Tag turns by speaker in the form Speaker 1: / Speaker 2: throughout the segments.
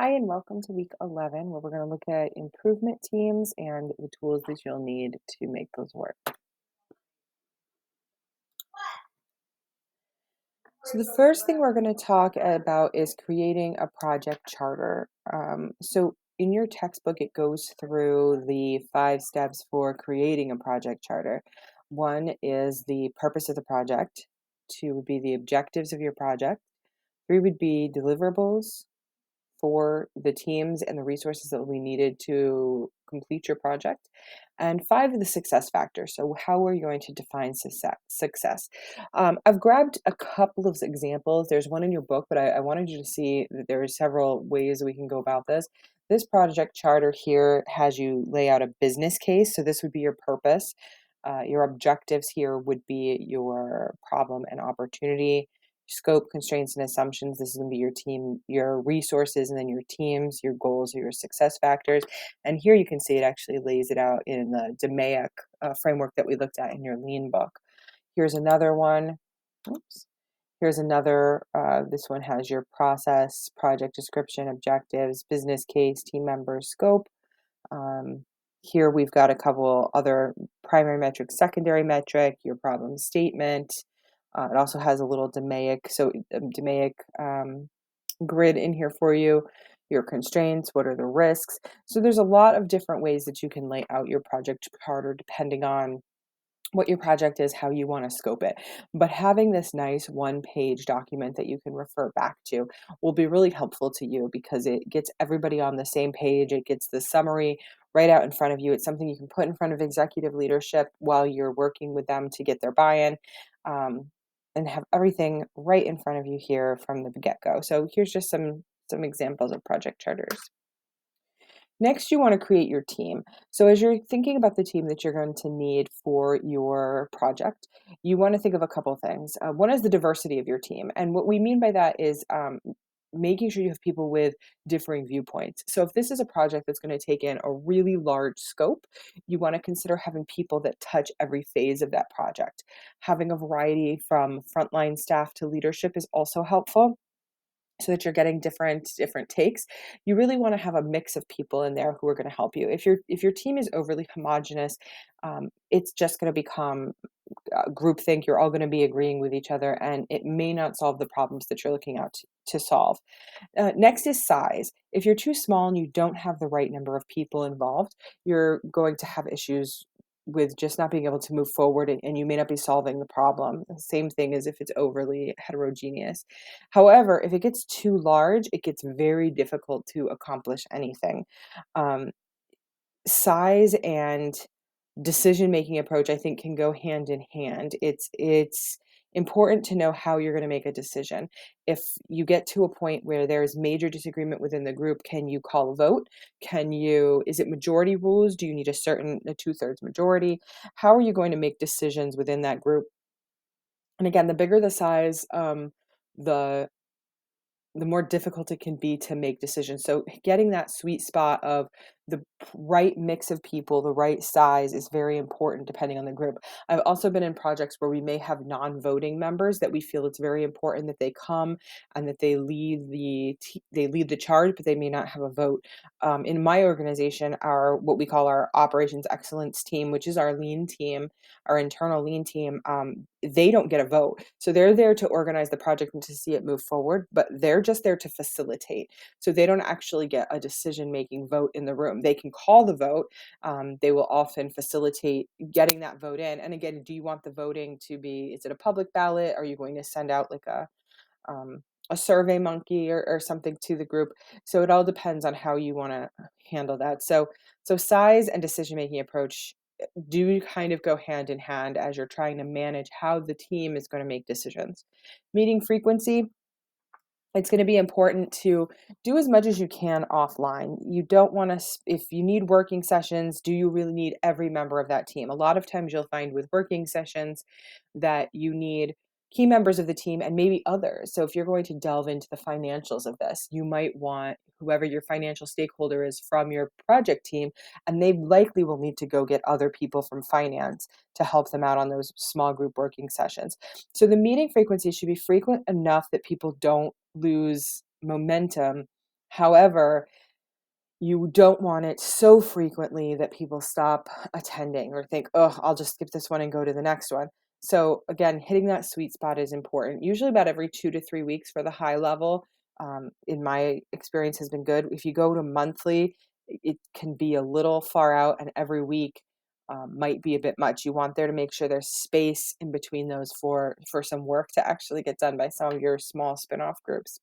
Speaker 1: Hi, and welcome to week 11, where we're going to look at improvement teams and the tools that you'll need to make those work. So, the first thing we're going to talk about is creating a project charter. In your textbook, it goes through the 5 steps for creating a project charter. One is the purpose of the project, two would be the objectives of your project, three would be deliverables, for the teams and the resources that will be needed to complete your project. And five are the success factors. So, how are you going to define success? I've grabbed a couple of examples. There's one in your book, but I wanted you to see that there are several ways we can go about this. This project charter here has you lay out a business case. So, this would be your purpose. Your objectives here would be your problem and opportunity, scope, constraints, and assumptions. This is going to be your team, your resources, and then your teams, your goals, or your success factors. And here you can see it actually lays it out in the DMAIC framework that we looked at in your lean book. Here's another one. Oops. Here's another. This one has your process, project description, objectives, business case, team members, scope. Um, Here we've got a couple other primary metrics, secondary metric, your problem statement. It also has a little DMAIC grid in here for you, your constraints, what are the risks. So there's a lot of different ways that you can lay out your project charter depending on what your project is, how you want to scope it. But having this nice one-page document that you can refer back to will be really helpful to you because it gets everybody on the same page. It gets the summary right out in front of you. It's something you can put in front of executive leadership while you're working with them to get their buy-in. Um, and have everything right in front of you here from the get-go. So here's just some examples of project charters. Next, you want to create your team. So, as you're thinking about the team that you're going to need for your project, you want to think of a couple things. One is the diversity of your team. And what we mean by that is making sure you have people with differing viewpoints. So, if this is a project that's going to take in a really large scope, you want to consider having people that touch every phase of that project. Having a variety from frontline staff to leadership is also helpful so that you're getting different takes. You really want to have a mix of people in there who are going to help you. If your team is overly homogenous, it's just going to become groupthink. You're all going to be agreeing with each other, and it may not solve the problems that you're looking out to solve. Next is size. If you're too small and you don't have the right number of people involved, you're going to have issues with just not being able to move forward, and you may not be solving the problem. Same thing as if it's overly heterogeneous. However, if it gets too large, it gets very difficult to accomplish anything. Um, Size and decision-making approach, I think, can go hand in hand. It's important to know how you're gonna make a decision. If you get to a point where there's major disagreement within the group, can you call a vote? Is it majority rules? Do you need a two-thirds majority? How are you going to make decisions within that group? And again, the bigger the size, the the more difficult it can be to make decisions. So getting that sweet spot of the right mix of people, the right size is very important depending on the group. I've also been in projects where we may have non-voting members that we feel it's very important that they come and that they lead the charge, but they may not have a vote. In my organization, our what we call our operations excellence team, which is our lean team, our internal lean team, they don't get a vote. So they're there to organize the project and to see it move forward, but they're just there to facilitate. So they don't actually get a decision-making vote in the room. They can call the vote. They will often facilitate getting that vote in. And again, do you want the voting to be, is it a public ballot? Are you going to send out like a survey monkey or something to the group? So it all depends on how you want to handle that. So size and decision-making approach do kind of go hand in hand as you're trying to manage how the team is going to make decisions. Meeting frequency, it's going to be important to do as much as you can offline. You don't want to, if you need working sessions, do you really need every member of that team? A lot of times you'll find with working sessions that you need key members of the team and maybe others. So if you're going to delve into the financials of this, you might want whoever your financial stakeholder is from your project team, and they likely will need to go get other people from finance to help them out on those small group working sessions. So the meeting frequency should be frequent enough that people don't lose momentum However, you don't want it so frequently that people stop attending or think, oh, I'll just skip this one and go to the next one. So, again, hitting that sweet spot is important. Usually, about every 2 to 3 weeks for the high level, in my experience, has been good. If you go to monthly, it can be a little far out, and every week might be a bit much. You want there to make sure there's space in between those for some work to actually get done by some of your small spin-off groups.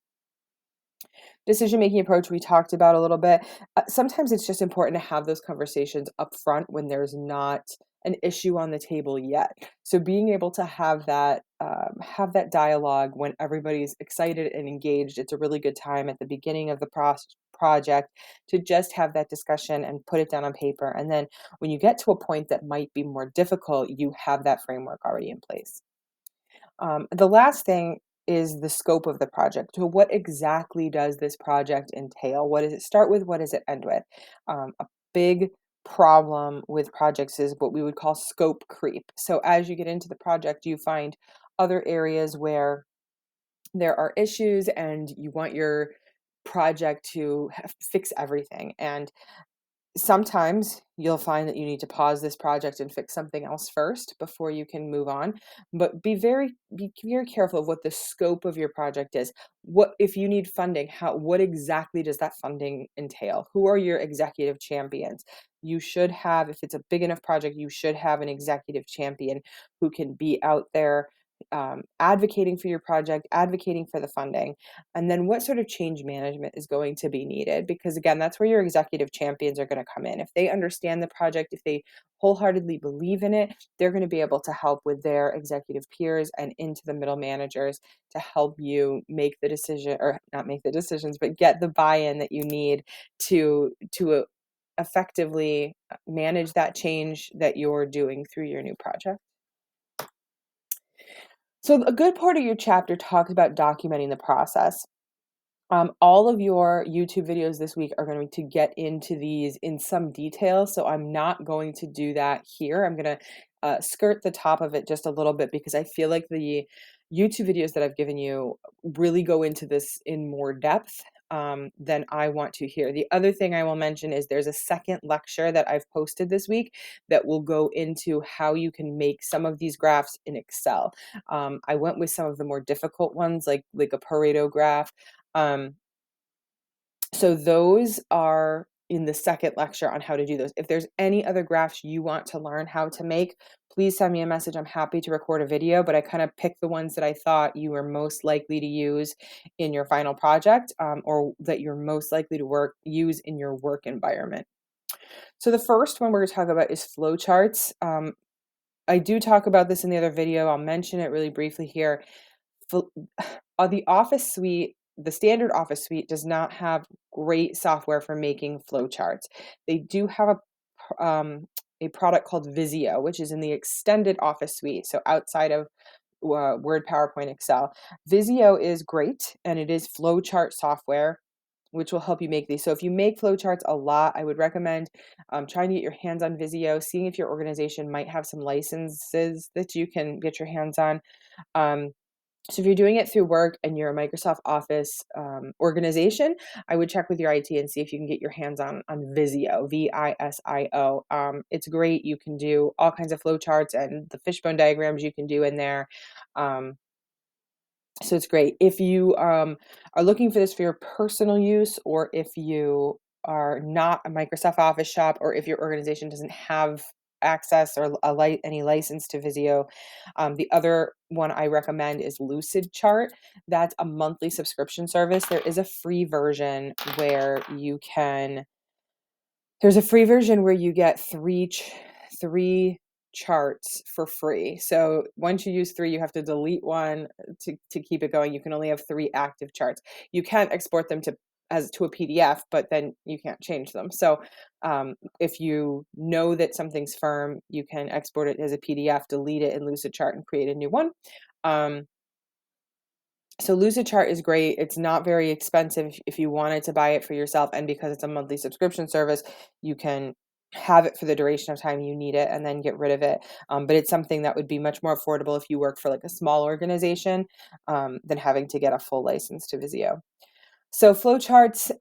Speaker 1: Decision making approach we talked about a little bit. Sometimes it's just important to have those conversations up front when there's not an issue on the table yet. So being able to have that dialogue when everybody's excited and engaged, it's a really good time at the beginning of the project to just have that discussion and put it down on paper. And then when you get to a point that might be more difficult, you have that framework already in place. The last thing is the scope of the project. So, what exactly does this project entail? What does it start with? What does it end with? A big problem with projects is what we would call scope creep. So, as you get into the project, you find other areas where there are issues and you want your project to fix everything. And sometimes you'll find that you need to pause this project and fix something else first before you can move on, but be very careful of what the scope of your project is. What if you need funding, how what exactly does that funding entail? Who are your executive champions? You should have, if it's a big enough project, you should have an executive champion who can be out there advocating for your project, advocating for the funding. And then what sort of change management is going to be needed? Because again, that's where your executive champions are going to come in. If they understand the project, if they wholeheartedly believe in it, they're going to be able to help with their executive peers and into the middle managers to help you make the decision, or not make the decisions, but get the buy-in that you need to effectively manage that change that you're doing through your new project. So a good part of your chapter talks about documenting the process. All of your YouTube videos this week are going to get into these in some detail, so I'm not going to do that here. I'm going to skirt the top of it just a little bit because I feel like the YouTube videos that I've given you really go into this in more depth than I want to hear. The other thing I will mention is there's a second lecture that I've posted this week that will go into how you can make some of these graphs in Excel. I went with some of the more difficult ones, like a Pareto graph. Um, so those are in the second lecture on how to do those. If there's any other graphs you want to learn how to make, please send me a message. I'm happy to record a video, but I kind of picked the ones that I thought you were most likely to use in your final project, or that you're most likely to use in your work environment. So the first one we're going to talk about is flowcharts. I do talk about this in the other video. I'll mention it really briefly here. Fl- the Office suite, the standard Office suite does not have great software for making flowcharts. They do have a product called Visio, which is in the extended Office suite, so outside of Word, PowerPoint, Excel. Visio is great, and it is flowchart software, which will help you make these. So if you make flowcharts a lot, I would recommend trying to get your hands on Visio, seeing if your organization might have some licenses that you can get your hands on. Um, so if you're doing it through work and you're a Microsoft Office organization, I would check with your IT and see if you can get your hands on Visio, Visio. It's great. You can do all kinds of flowcharts and the fishbone diagrams you can do in there. Um, so it's great. If you are looking for this for your personal use, or if you are not a Microsoft Office shop, or if your organization doesn't have access or any license to Visio, the other one I recommend is Lucidchart. That's a monthly subscription service. There is a free version where you can there's a free version where you get three charts for free. So once you use three, you have to delete one to keep it going. You can only have three active charts. You can't export them to a PDF, but then you can't change them. So if you know that something's firm, you can export it as a PDF, delete it in Lucidchart, and create a new one. So Lucidchart is great. It's not very expensive if you wanted to buy it for yourself, and because it's a monthly subscription service, you can have it for the duration of time you need it and then get rid of it. But it's something that would be much more affordable if you work for like a small organization than having to get a full license to Visio. So flowcharts,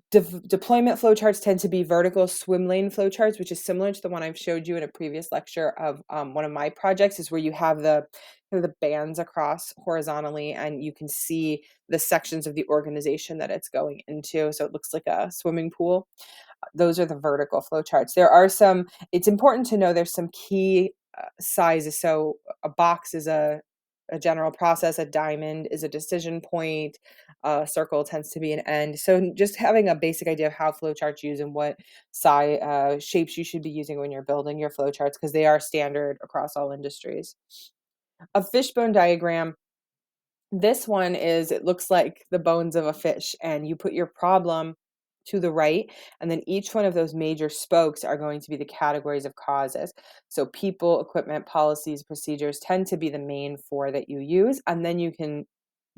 Speaker 1: deployment flowcharts tend to be vertical swim lane flowcharts, which is similar to the one I've showed you in a previous lecture of one of my projects, is where you have the bands across horizontally, and you can see the sections of the organization that it's going into. So it looks like a swimming pool. Those are the vertical flowcharts. There are some, it's important to know there's some key sizes. So a box is a general process, a diamond is a decision point, a circle tends to be an end. So just having a basic idea of how flowcharts use and what size shapes you should be using when you're building your flowcharts, because they are standard across all industries. A fishbone diagram, this one is, it looks like the bones of a fish, and you put your problem to the right, and then each one of those major spokes are going to be the categories of causes. So people, equipment, policies, procedures tend to be the main four that you use, and then you can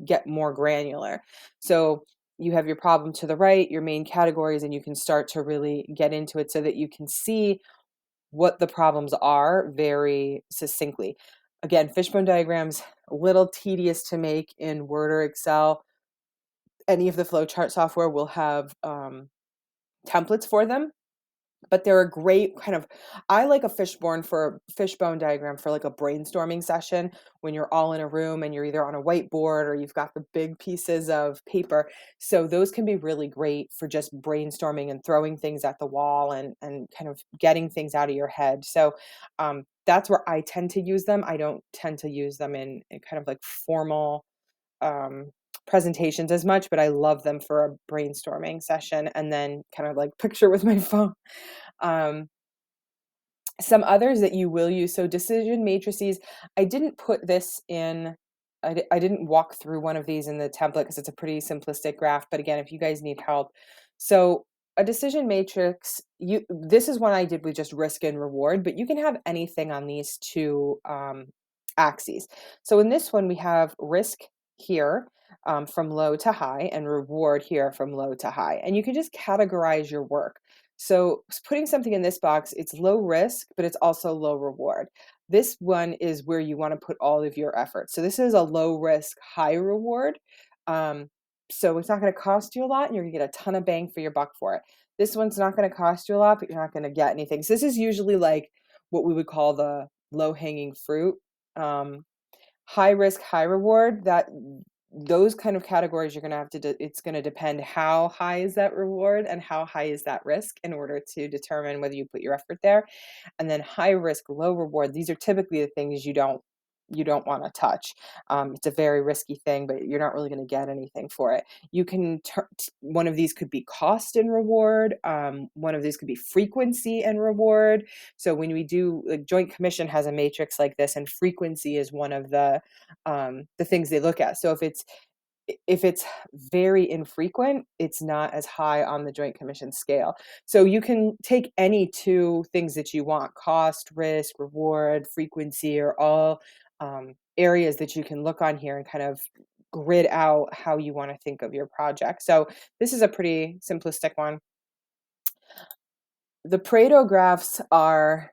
Speaker 1: get more granular. So you have your problem to the right, your main categories, and you can start to really get into it so that you can see what the problems are very succinctly. Again, fishbone diagrams, a little tedious to make in Word or Excel. Any of the flowchart software will have templates for them, but they're a great kind of, I like a fishbone diagram for like a brainstorming session when you're all in a room and you're either on a whiteboard or you've got the big pieces of paper. So those can be really great for just brainstorming and throwing things at the wall and kind of getting things out of your head. So that's where I tend to use them. I don't tend to use them in kind of like formal um, presentations as much, but I love them for a brainstorming session and then kind of like picture with my phone. Um, some others that you will use, so decision matrices, I didn't put this in, I didn't walk through one of these in the template because it's a pretty simplistic graph, but again, if you guys need help. So a decision matrix, this is one I did with just risk and reward, but you can have anything on these two axes. So in this one, we have risk here, from low to high, and reward here from low to high. And you can just categorize your work. So putting something in this box, it's low risk, but it's also low reward. This one is where you want to put all of your effort. So this is a low risk, high reward. Um, so it's not going to cost you a lot, and you're going to get a ton of bang for your buck for it. This one's not going to cost you a lot, but you're not going to get anything. So this is usually like what we would call the low hanging fruit. Um, High risk, high reward, that those kind of categories you're going to have to it's going to depend how high is that reward and how high is that risk in order to determine whether you put your effort there. And then high risk, low reward, these are typically the things you don't want to touch. It's a very risky thing, but you're not really going to get anything for it. You can one of these could be cost and reward. One of these could be frequency and reward. So when we do, like, Joint Commission has a matrix like this, and frequency is one of the things they look at. So if it's very infrequent, it's not as high on the Joint Commission scale. So you can take any two things that you want: cost, risk, reward, frequency, are all areas that you can look on here and kind of grid out how you want to think of your project. So this is a pretty simplistic one. The Pareto graphs are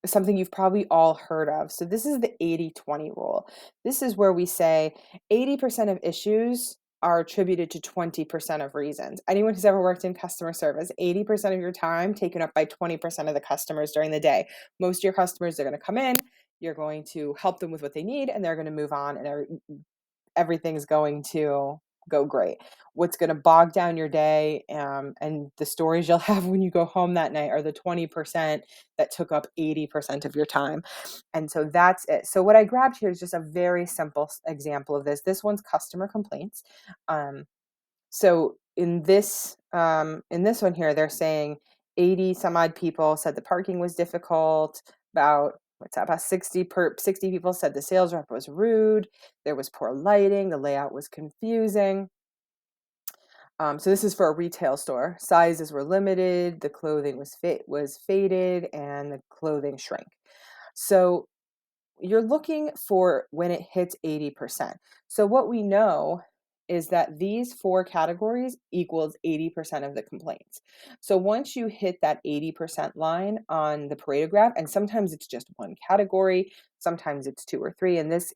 Speaker 1: something you've probably all heard of. So this is the 80-20 rule. This is where we say 80% of issues are attributed to 20% of reasons. Anyone who's ever worked in customer service, 80% of your time taken up by 20% of the customers during the day. Most of your customers are going to come in, you're going to help them with what they need, and they're going to move on, and everything's going to go great. What's going to bog down your day, and the stories you'll have when you go home that night, are the 20% that took up 80% of your time. And so that's it. So what I grabbed here is just a very simple example of this. This one's customer complaints. So in this one here, they're saying 80 some odd people said the parking was difficult. About 60 people said the sales rep was rude. There was poor lighting. The layout was confusing. So this is for a retail store. Sizes were limited. The clothing was faded, and the clothing shrank. So you're looking for when it hits 80%. So what we know is that these four categories equals 80% of the complaints. So once you hit that 80% line on the Pareto graph, and sometimes it's just one category, sometimes it's two or three. In this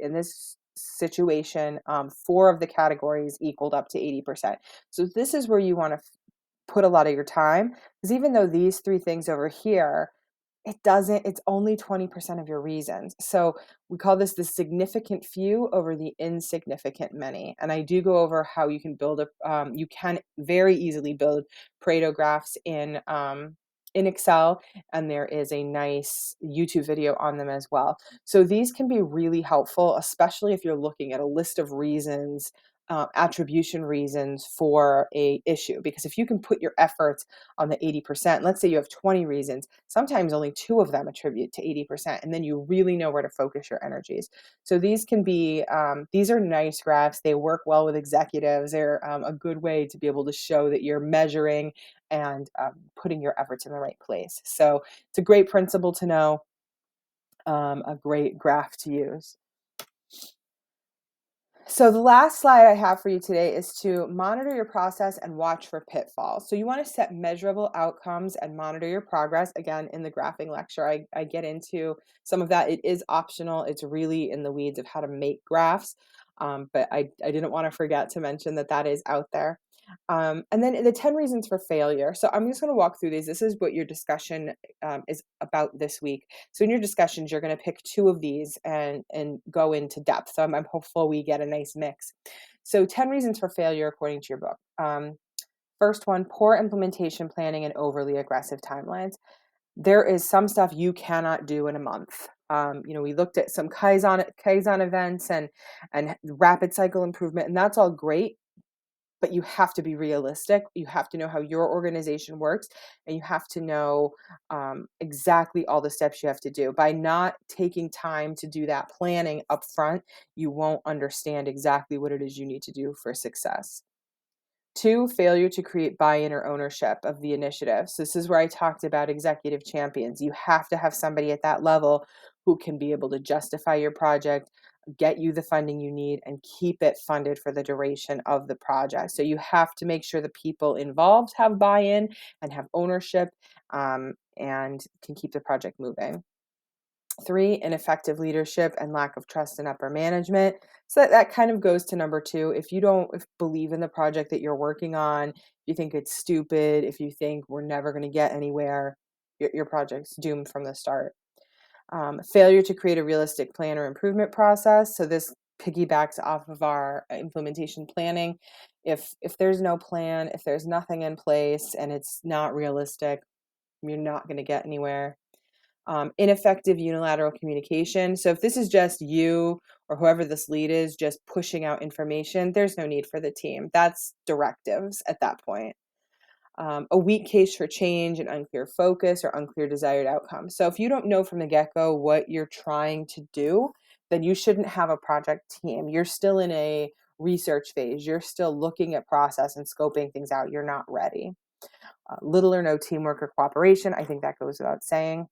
Speaker 1: situation, 4 of the categories equaled up to 80%. So this is where you want to put a lot of your time, because even though these 3 things over here, it's only 20% of your reasons. So we call this the significant few over the insignificant many. And I do go over how you can you can very easily build Pareto graphs in Excel, and there is a nice YouTube video on them as well. So these can be really helpful, especially if you're looking at a list of reasons, attribution reasons for a issue. Because if you can put your efforts on the 80%, let's say you have 20 reasons, sometimes only 2 of them attribute to 80%, and then you really know where to focus your energies. So these are nice graphs. They work well with executives. They're a good way to be able to show that you're measuring and putting your efforts in the right place. So it's a great principle to know, a great graph to use. So the last slide I have for you today is to monitor your process and watch for pitfalls. So you want to set measurable outcomes and monitor your progress. Again, in the graphing lecture, I get into some of that. It is optional. It's really in the weeds of how to make graphs. But I didn't want to forget to mention that that is out there. And then the 10 reasons for failure. So I'm just going to walk through these. This is what your discussion is about this week. So in your discussions, you're going to pick 2 of these and go into depth. So I'm hopeful we get a nice mix. So 10 reasons for failure according to your book. First one, poor implementation planning and overly aggressive timelines. There is some stuff you cannot do in a month. We looked at some Kaizen events and rapid cycle improvement, and that's all great. But you have to be realistic. You have to know how your organization works, and you have to know exactly all the steps you have to do. By not taking time to do that planning up front, you won't understand exactly what it is you need to do for success. 2, failure to create buy-in or ownership of the initiative. So this is where I talked about executive champions. You have to have somebody at that level who can be able to justify your project, get you the funding you need, and keep it funded for the duration of the project. So you have to make sure the people involved have buy-in and have ownership, and can keep the project moving. 3, ineffective leadership and lack of trust in upper management. So that kind of goes to number 2. If you don't believe in the project that you're working on, if you think it's stupid, if you think we're never going to get anywhere, your project's doomed from the start. Failure to create a realistic plan or improvement process. So this piggybacks off of our implementation planning. If there's no plan, if there's nothing in place and it's not realistic, you're not going to get anywhere. Ineffective unilateral communication. So if this is just you or whoever this lead is just pushing out information, there's no need for the team. That's directives at that point. A weak case for change and unclear focus or unclear desired outcome. So if you don't know from the get-go what you're trying to do, then you shouldn't have a project team. You're still in a research phase. You're still looking at process and scoping things out. You're not ready. Little or no teamwork or cooperation. I think that goes without saying.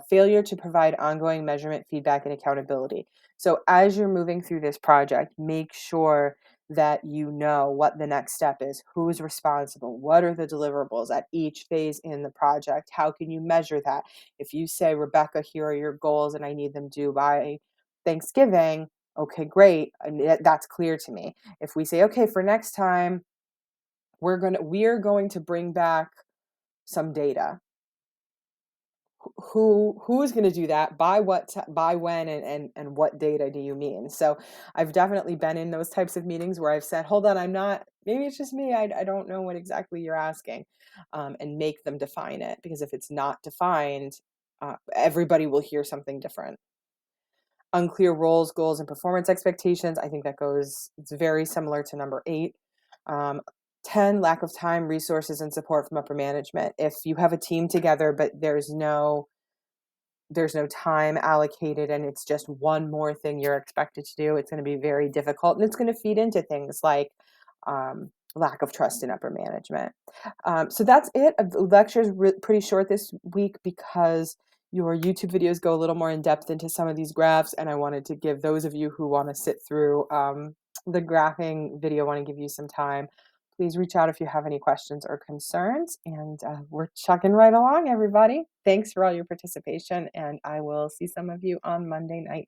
Speaker 1: Failure to provide ongoing measurement, feedback, and accountability. So as you're moving through this project, make sure that you know what the next step is, who's responsible, what are the deliverables at each phase in the project, how can you measure that? If you say, Rebecca, here are your goals and I need them due by Thanksgiving, okay, great, and that's clear to me. If we say, okay, for next time, we're going to bring back some data. Who's going to do that, by by when, and what data do you mean? So I've definitely been in those types of meetings where I've said, hold on, I'm not, maybe it's just me, I don't know what exactly you're asking, and make them define it, because if it's not defined, everybody will hear something different. Unclear roles, goals, and performance expectations. I think it's very similar to number 8. um, 10, lack of time, resources, and support from upper management. If you have a team together but there's no time allocated and it's just one more thing you're expected to do, it's going to be very difficult, and it's going to feed into things like lack of trust in upper management. So that's it. The lecture is pretty short this week because your YouTube videos go a little more in depth into some of these graphs, and I wanted to give those of you who want to sit through the graphing video, want to give you some time. Please reach out if you have any questions or concerns, and we're chugging right along, everybody. Thanks for all your participation, and I will see some of you on Monday night.